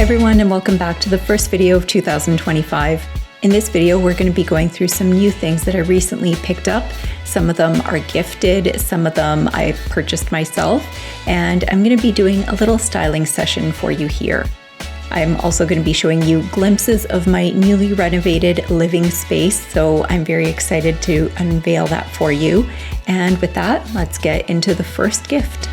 Hi everyone, and welcome back to the first video of 2025. In this video, we're going to be going through some new things that I recently picked up. Some of them are gifted, some of them I purchased myself, and I'm going to be doing a little styling session for you here. I'm also going to be showing you glimpses of my newly renovated living space, so I'm very excited to unveil that for you. And with that, let's get into the first gift.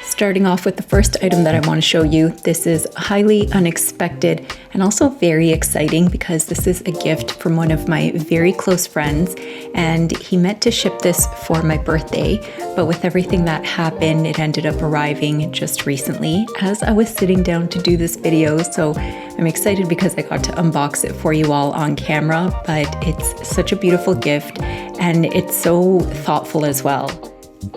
Starting off with the first item that I want to show you, this is highly unexpected and also very exciting because this is a gift from one of my very close friends, and he meant to ship this for my birthday, but with everything that happened, it ended up arriving just recently as I was sitting down to do this video. So I'm excited because I got to unbox it for you all on camera, but it's such a beautiful gift and it's so thoughtful as well.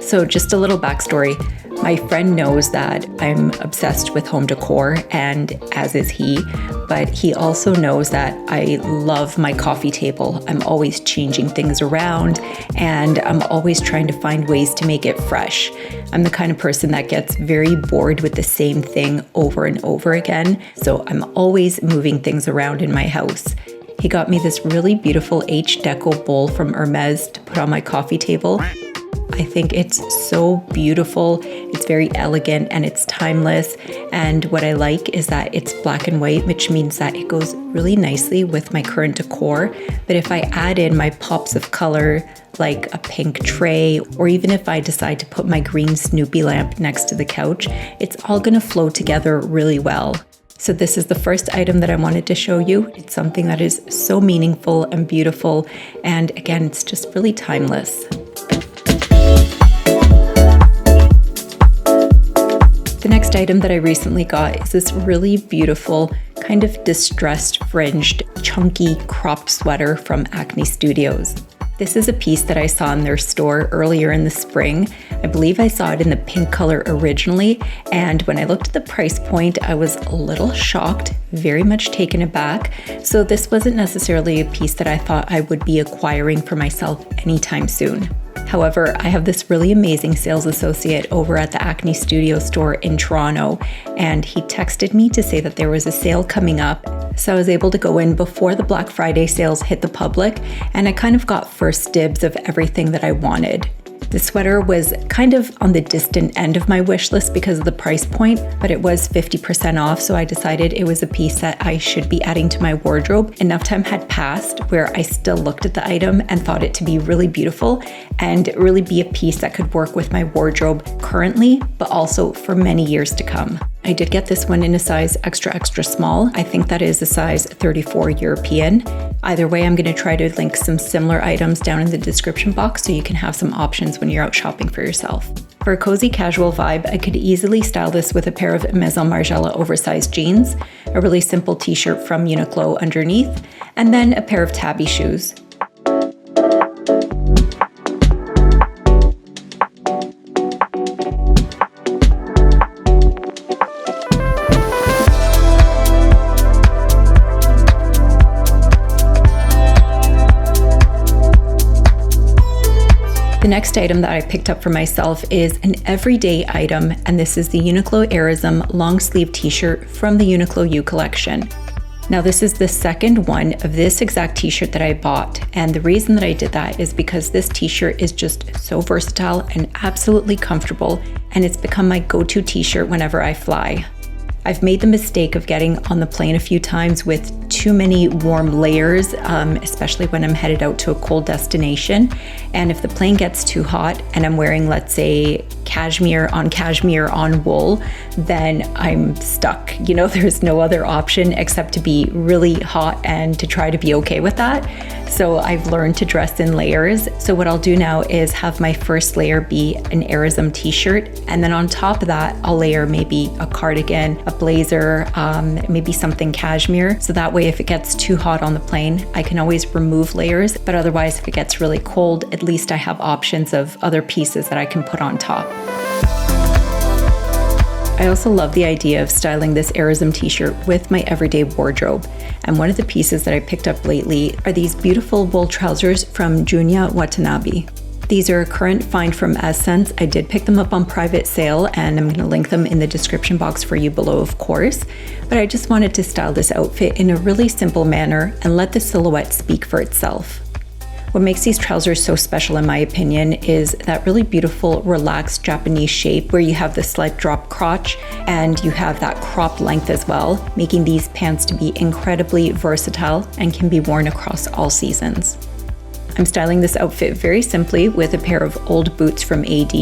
So just a little backstory. My friend knows that I'm obsessed with home decor, and as is he, but he also knows that I love my coffee table. I'm always changing things around and I'm always trying to find ways to make it fresh. I'm the kind of person that gets very bored with the same thing over and over again, so I'm always moving things around in my house. He got me this really beautiful Deco bowl from Hermes to put on my coffee table. I think it's so beautiful, it's very elegant and it's timeless, and what I like is that it's black and white, which means that it goes really nicely with my current decor. But if I add in my pops of color, like a pink tray, or even if I decide to put my green Snoopy lamp next to the couch, it's all gonna flow together really well. So this is the first item that I wanted to show you. It's something that is so meaningful and beautiful, and again, it's just really timeless. The next item that I recently got is this really beautiful, kind of distressed, fringed, chunky cropped sweater from Acne Studios. This is a piece that I saw in their store earlier in the spring. I believe I saw it in the pink color originally, and when I looked at the price point, I was a little shocked, very much taken aback. So this wasn't necessarily a piece that I thought I would be acquiring for myself anytime soon. However, I have this really amazing sales associate over at the Acne Studio store in Toronto, and he texted me to say that there was a sale coming up. So I was able to go in before the Black Friday sales hit the public, and I kind of got first dibs of everything that I wanted. The sweater was kind of on the distant end of my wish list because of the price point, but it was 50% off, so I decided it was a piece that I should be adding to my wardrobe. Enough time had passed where I still looked at the item and thought it to be really beautiful and really be a piece that could work with my wardrobe currently, but also for many years to come. I did get this one in a size extra small. I think that is a size 34 European. Either way, I'm going to try to link some similar items down in the description box so you can have some options when you're out shopping for yourself. For a cozy casual vibe, I could easily style this with a pair of Maison Margiela oversized jeans, a really simple t-shirt from Uniqlo underneath, and then a pair of tabby shoes. The next item that I picked up for myself is an everyday item, and this is the Uniqlo Airism long sleeve t-shirt from the Uniqlo U collection. Now this is the second one of this exact t-shirt that I bought, and the reason that I did that is because this t-shirt is just so versatile and absolutely comfortable, and it's become my go-to t-shirt whenever I fly. I've made the mistake of getting on the plane a few times with too many warm layers, especially when I'm headed out to a cold destination. And if the plane gets too hot and I'm wearing, let's say, cashmere on wool, then I'm stuck. You know, there's no other option except to be really hot and to try to be okay with that. So I've learned to dress in layers. So what I'll do now is have my first layer be an Airism t-shirt, and then on top of that, I'll layer maybe a cardigan, a blazer, maybe something cashmere. So that way, if it gets too hot on the plane, I can always remove layers. But otherwise, if it gets really cold, at least I have options of other pieces that I can put on top. I also love the idea of styling this Airism t-shirt with my everyday wardrobe. And one of the pieces that I picked up lately are these beautiful wool trousers from Junya Watanabe. These are a current find from Essence. I did pick them up on private sale, and I'm going to link them in the description box for you below, of course. But I just wanted to style this outfit in a really simple manner and let the silhouette speak for itself. What makes these trousers so special, in my opinion, is that really beautiful, relaxed Japanese shape where you have the slight drop crotch and you have that crop length as well, making these pants to be incredibly versatile and can be worn across all seasons. I'm styling this outfit very simply with a pair of old boots from AD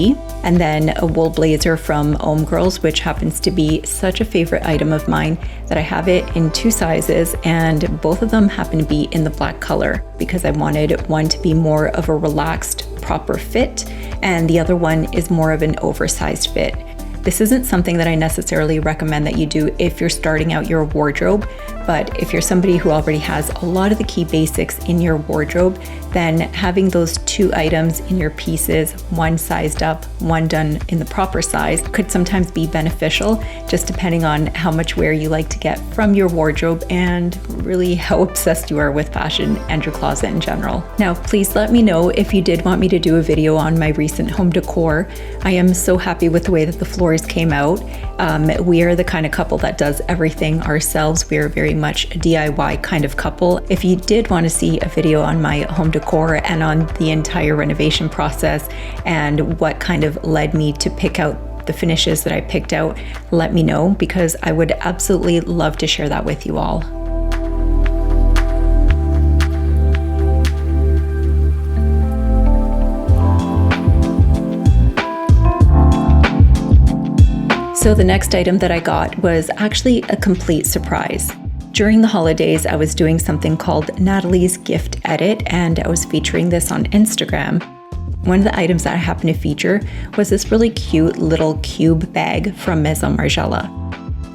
and then a wool blazer from Ohm Girls, which happens to be such a favorite item of mine that I have it in 2 sizes, and both of them happen to be in the black color because I wanted one to be more of a relaxed, proper fit, and the other one is more of an oversized fit. This isn't something that I necessarily recommend that you do if you're starting out your wardrobe, but if you're somebody who already has a lot of the key basics in your wardrobe, then having those 2 items in your pieces, one sized up, one done in the proper size, could sometimes be beneficial, just depending on how much wear you like to get from your wardrobe and really how obsessed you are with fashion and your closet in general. Now, please let me know if you did want me to do a video on my recent home decor. I am so happy with the way that the floors came out. We are the kind of couple that does everything ourselves. We are very much a DIY kind of couple. If you did want to see a video on my home decor and on the entire renovation process and what kind of led me to pick out the finishes that I picked out, let me know, because I would absolutely love to share that with you all. So the next item that I got was actually a complete surprise. During the holidays, I was doing something called Natalie's Gift Edit, and I was featuring this on Instagram. One of the items that I happened to feature was this really cute little cube bag from Maison Margiela.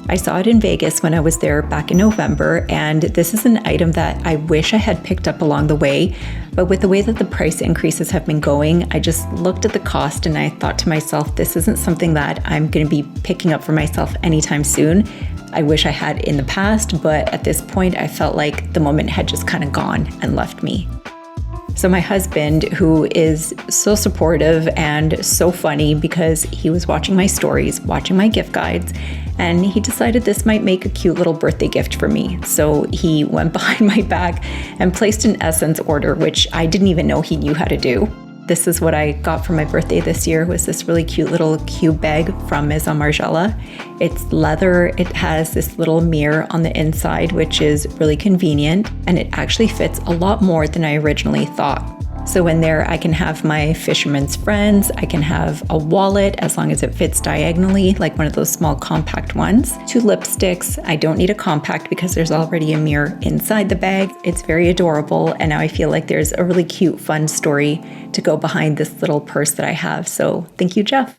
I saw it in Vegas when I was there back in November, and this is an item that I wish I had picked up along the way, but with the way that the price increases have been going, I just looked at the cost and I thought to myself, this isn't something that I'm going to be picking up for myself anytime soon. I wish I had in the past, but at this point I felt like the moment had just kind of gone and left me. So my husband, who is so supportive and so funny because he was watching my stories, watching my gift guides, and he decided this might make a cute little birthday gift for me. So he went behind my back and placed an Essence order, which I didn't even know he knew how to do. This is what I got for my birthday this year, was this really cute little cube bag from Maison Margiela. It's leather, it has this little mirror on the inside, which is really convenient, and it actually fits a lot more than I originally thought. So in there, I can have my fisherman's friends, I can have a wallet as long as it fits diagonally, like one of those small compact ones. 2 lipsticks. I don't need a compact because there's already a mirror inside the bag. It's very adorable, and now I feel like there's a really cute, fun story to go behind this little purse that I have. So thank you, Jeff.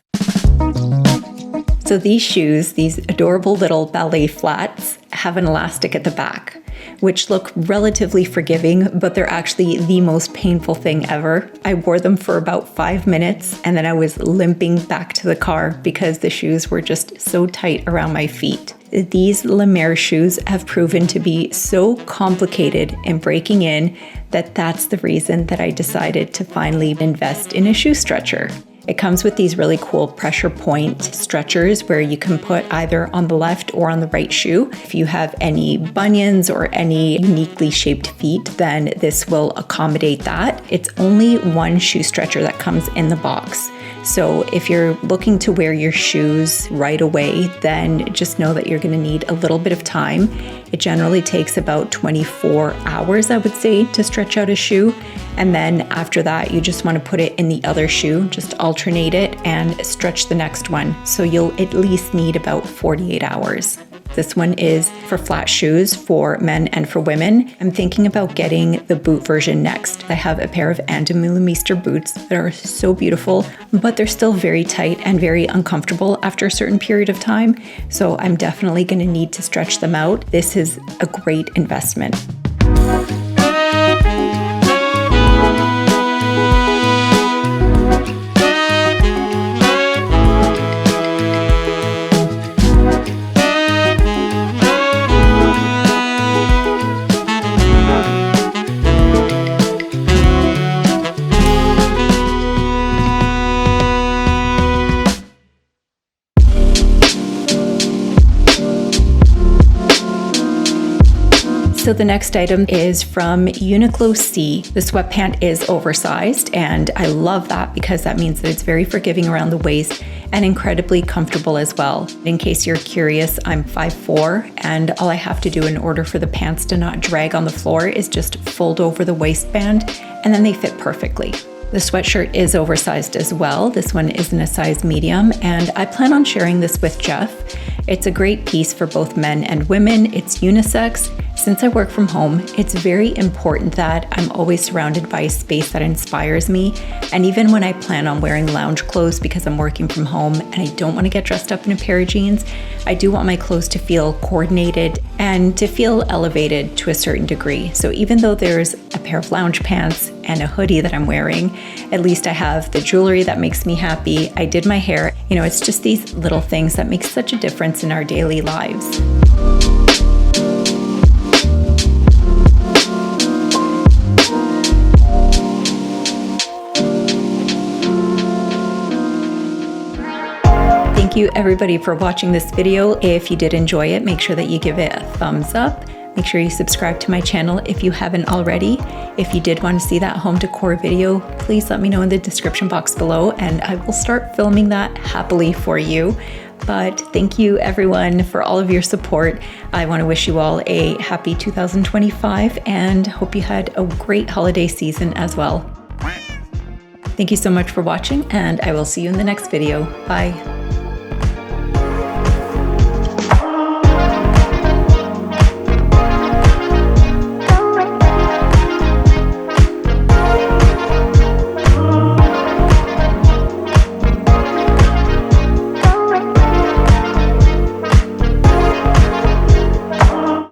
So these shoes, these adorable little ballet flats, have an elastic at the back, which look relatively forgiving, but they're actually the most painful thing ever. I wore them for about 5 minutes and then I was limping back to the car because the shoes were just so tight around my feet. These La Mer shoes have proven to be so complicated in breaking in that that's the reason that I decided to finally invest in a shoe stretcher. It comes with these really cool pressure point stretchers where you can put either on the left or on the right shoe. If you have any bunions or any uniquely shaped feet, then this will accommodate that. It's only one shoe stretcher that comes in the box. So if you're looking to wear your shoes right away, then just know that you're going to need a little bit of time. It generally takes about 24 hours, I would say, to stretch out a shoe. And then after that, you just want to put it in the other shoe, just alternate it and stretch the next one. So you'll at least need about 48 hours. This one is for flat shoes for men and for women. I'm thinking about getting the boot version next. I have a pair of Andemühle boots that are so beautiful, but they're still very tight and very uncomfortable after a certain period of time. So I'm definitely going to need to stretch them out. This is a great investment. So the next item is from Uniqlo C. The sweatpant is oversized, and I love that because that means that it's very forgiving around the waist and incredibly comfortable as well. In case you're curious, I'm 5'4", and all I have to do in order for the pants to not drag on the floor is just fold over the waistband, and then they fit perfectly. The sweatshirt is oversized as well. This one is in a size medium, and I plan on sharing this with Jeff. It's a great piece for both men and women. It's unisex. Since I work from home, it's very important that I'm always surrounded by a space that inspires me. And even when I plan on wearing lounge clothes because I'm working from home and I don't want to get dressed up in a pair of jeans, I do want my clothes to feel coordinated and to feel elevated to a certain degree. So even though there's a pair of lounge pants and a hoodie that I'm wearing, at least I have the jewelry that makes me happy. I did my hair. You know, it's just these little things that make such a difference in our daily lives. Thank you everybody for watching this video. If you did enjoy it, make sure that you give it a thumbs up. Make sure you subscribe to my channel if you haven't already. If you did want to see that home decor video, please let me know in the description box below and I will start filming that happily for you. But thank you everyone for all of your support. I want to wish you all a happy 2025 and hope you had a great holiday season as well. Thank you so much for watching, and I will see you in the next video. Bye.